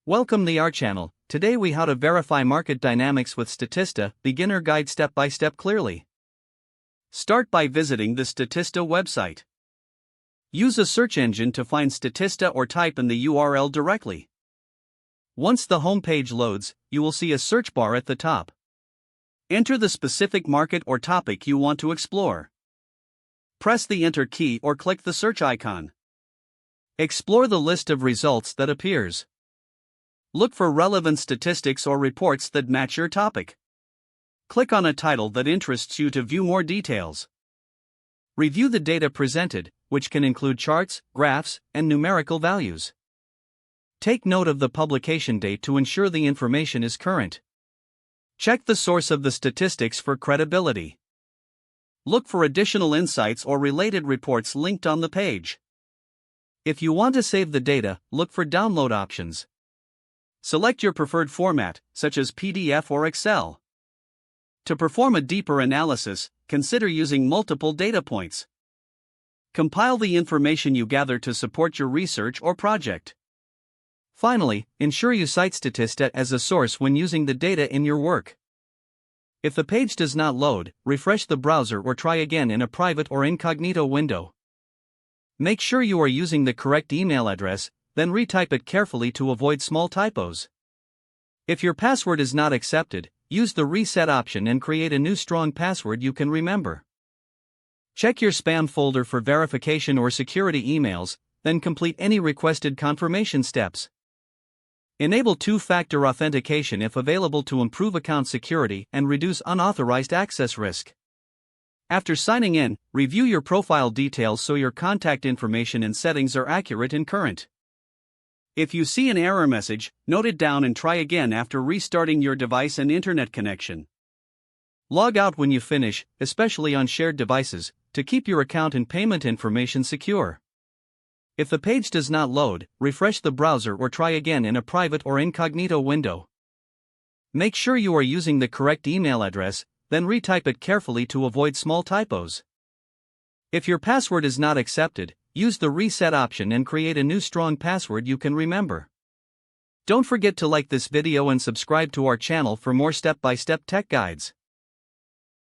Welcome to our channel. Today we how to verify market dynamics with Statista, beginner guide step by step clearly. Start by visiting the Statista website. Use a search engine to find Statista or type in the URL directly. Once the home page loads, you will see a search bar at the top. Enter the specific market or topic you want to explore. Press the Enter key or click the search icon. Explore the list of results that appears. Look for relevant statistics or reports that match your topic. Click on a title that interests you to view more details. Review the data presented, which can include charts, graphs, and numerical values. Take note of the publication date to ensure the information is current. Check the source of the statistics for credibility. Look for additional insights or related reports linked on the page. If you want to save the data, look for download options. Select your preferred format, such as PDF or Excel. To perform a deeper analysis, consider using multiple data points. Compile the information you gather to support your research or project. Finally, ensure you cite Statista as a source when using the data in your work. If the page does not load, refresh the browser or try again in a private or incognito window. Make sure you are using the correct email address, then retype it carefully to avoid small typos. If your password is not accepted, use the reset option and create a new strong password you can remember. Check your spam folder for verification or security emails, then complete any requested confirmation steps. Enable two-factor authentication if available to improve account security and reduce unauthorized access risk. After signing in, review your profile details so your contact information and settings are accurate and current. If you see an error message, note it down and try again after restarting your device and internet connection. Log out when you finish, especially on shared devices, to keep your account and payment information secure. If the page does not load, refresh the browser or try again in a private or incognito window. Make sure you are using the correct email address, then retype it carefully to avoid small typos. If your password is not accepted, use the reset option and create a new strong password you can remember. Don't forget to like this video and subscribe to our channel for more step-by-step tech guides.